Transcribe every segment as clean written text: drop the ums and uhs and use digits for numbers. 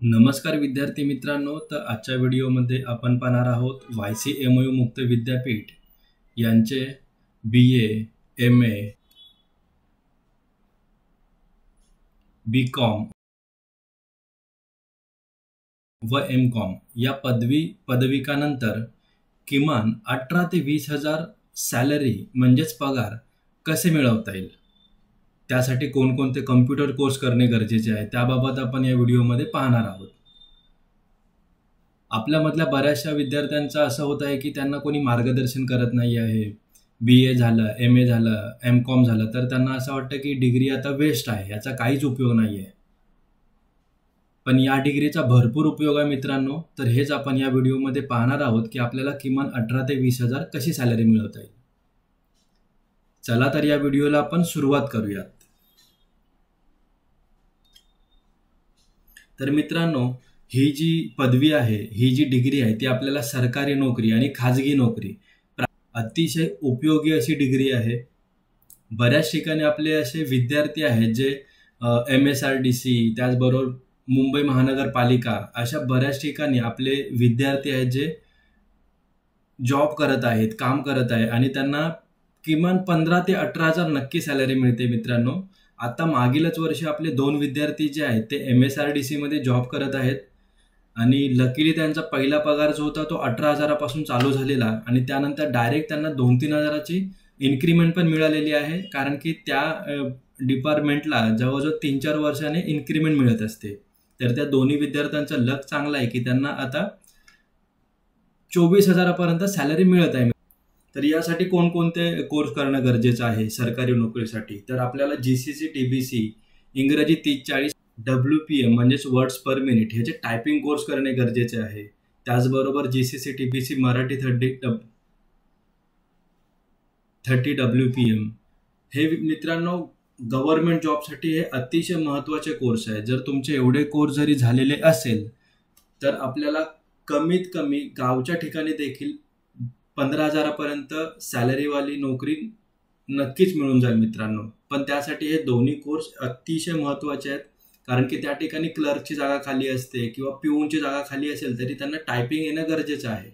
नमस्कार विद्यार्थी मित्रांनो, तर आजच्या व्हिडिओमध्ये आपण पाहणार आहोत YCMU मुक्त विद्यापीठ यांचे BA, MA, BCom व MCom या पदविकानंतर किमान 18 ते 20,000 सॅलरी म्हणजेच पगार कसे मिळवता येईल, त्यासाठी कोणकोणते कम्प्युटर कोर्स करणे गरजेचे आहे त्याबाबत आपण या व्हिडिओमध्ये पाहणार आहोत. आपल्यामधल्या बऱ्याचशा विद्यार्थ्यांचं असं होत आहे की त्यांना कोणी मार्गदर्शन करत नाही आहे. BA झालं, MA झालं, MCom झालं तर त्यांना असं वाटतं की डिग्री आता वेस्ट आहे, याचा काहीच उपयोग नाही आहे. पण या डिग्रीचा भरपूर उपयोग आहे मित्रांनो. तर हेच आपण या व्हिडिओमध्ये पाहणार आहोत की आपल्याला किमान 18 ते 20,000 कशी सॅलरी मिळवता येईल. चला तर या व्हिडिओला आपण सुरुवात करूयात. तर मित्रांनो, ही जी पदवी आहे, ही जी डिग्री आहे ती आपल्याला सरकारी नोकरी आणि खाजगी नोकरी अतिशय उपयोगी अशी डिग्री आहे. बऱ्याच ठिकाणी आपले असे विद्यार्थी आहेत जे MSRDC त्याचबरोबर मुंबई महानगरपालिका अशा बऱ्याच ठिकाणी आपले विद्यार्थी आहेत जे जॉब करत आहेत, काम करत आहे आणि त्यांना किमान 15 ते 18,000 नक्की सॅलरी मिळते मित्रांनो. आता मागीलच वर्षी आपले 2 विद्यार्थी जे आहेत ते MSRDC मध्ये जॉब करत आहेत आणि लकीली त्यांचा पहिला पगार जो होता तो 18,000 पासून चालू झालेला आणि त्यानंतर डायरेक्ट त्यांना 2-3 हजाराची इन्क्रीमेंट पण मिळालेली आहे, कारण की त्या डिपार्टमेंटला जवळजवळ 3-4 वर्षाने इन्क्रीमेंट मिळत असते. तर त्या दोन्ही विद्यार्थ्यांचं लक चांगलं आहे की त्यांना आता 24,000 पर्यंत सॅलरी मिळत आहे. तर यासाठी कोणकोणते कोर्स करणं गरजेचं आहे सरकारी नोकरीसाठी, तर आपल्याला GCC TBC इंग्रजी 30-40 WPM म्हणजेच वर्ड्स पर मिनिट ह्याचे टायपिंग कोर्स करणे गरजेचे आहे. त्याचबरोबर GCC TBC मराठी 30 WPM हे मित्रांनो गव्हर्नमेंट जॉबसाठी हे अतिशय महत्त्वाचे कोर्स आहे. जर तुमचे एवढे कोर्स जरी झालेले असेल तर आपल्याला कमीत कमी गावच्या ठिकाणी देखील 15,000 पर्यंत सॅलरीवाली नोकरी नक्कीच मिळून जाईल मित्रांनो. पण त्यासाठी हे दोन्ही कोर्स अतिशय महत्त्वाचे आहेत, कारण की त्या ठिकाणी क्लर्कची जागा खाली असते किंवा पिऊनची जागा खाली असेल तरी त्यांना टायपिंग येणं गरजेचं आहे.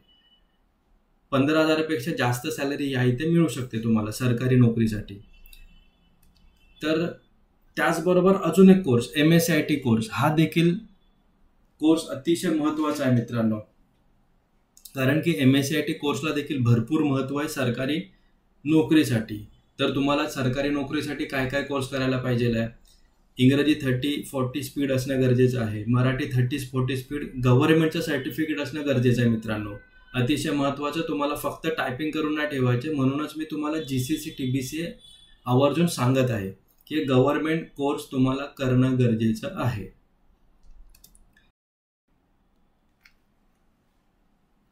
15,000 पेक्षा जास्त सॅलरी या इथे मिळू शकते तुम्हाला सरकारी नोकरीसाठी. तर त्याचबरोबर अजून एक कोर्स MSIT कोर्स, हा देखील कोर्स अतिशय महत्त्वाचा आहे मित्रांनो, कारण की MSIT कोर्सला देखील भरपूर महत्त्व आहे सरकारी नोकरीसाठी. तर तुम्हाला सरकारी नोकरीसाठी काय काय कोर्स करायला पाहिजे आहे. इंग्रजी 30-40 स्पीड असणं गरजेचं आहे. मराठी 30-40 स्पीड गव्हर्नमेंटचं सर्टिफिकेट असणं गरजेचं आहे मित्रांनो. अतिशय महत्त्वाचं, तुम्हाला फक्त टायपिंग करून नाही ठेवायचे. म्हणूनच मी तुम्हाला GCC TBC आवर्जून सांगत आहे की गव्हर्नमेंट कोर्स तुम्हाला करणं गरजेचं आहे.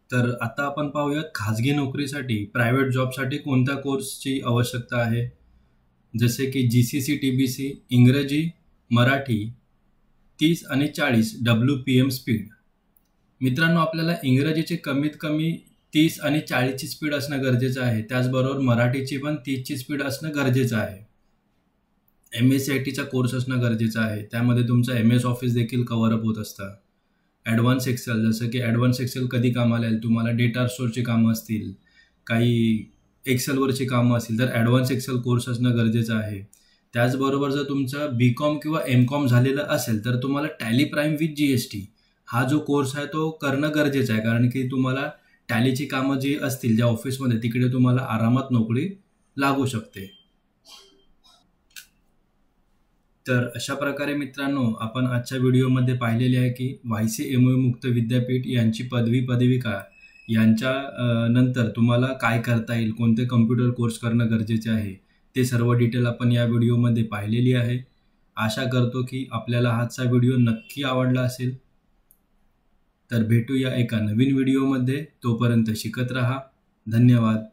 तर आता आपण पाहूयात खाजगी नोकरीसाठी, प्रायव्हेट जॉबसाठी कोणत्या कोर्सची आवश्यकता आहे. जसे की GCC TBC इंग्रजी मराठी 30 आणि 40 WPM स्पीड. मित्रांनो, आपल्याला इंग्रजीची कमीत कमी 30 आणि 40ची स्पीड असणं गरजेचं आहे. त्याचबरोबर मराठीची पण 30ची स्पीड असणं गरजेचं आहे. MSITचा कोर्स असणं गरजेचं आहे. त्यामध्ये तुमचं MS ऑफिस देखील कव्हरअप होत असतं. ॲडव्हान्स एक्सेल, जसं की ॲडव्हान्स एक्सेल कधी कामाला येईल, तुम्हाला डेटा स्टोअरची कामं असतील, काही एक्सेलवरची कामं असतील तर ॲडव्हान्स एक्सेल कोर्स असणं गरजेचं आहे. त्याचबरोबर जर तुमचं BCom किंवा MCom झालेलं असेल तर तुम्हाला टॅली प्राईम विथ GST हा जो कोर्स आहे तो करणं गरजेचं आहे, कारण की तुम्हाला टॅलीची कामं जी असतील ज्या ऑफिसमध्ये तिकडे तुम्हाला आरामात नोकरी लागू शकते. तर अशा प्रकारे मित्रांनो आपण आजच्या व्हिडिओमध्ये पाहिलेले आहे की YCMU मुक्त विद्यापीठ यांची पदविका यांच्या नंतर तुम्हाला काय करता येईल, कोणते कम्प्युटर कोर्स करणं गरजेचे आहे, ते सर्व डिटेल आपण या व्हिडिओमध्ये पाहिलेली आहे. आशा करतो की आपल्याला आजचा व्हिडिओ नक्की आवडला असेल. तर भेटूया एका नवीन व्हिडिओमध्ये. तोपर्यंत शिकत राहा. धन्यवाद.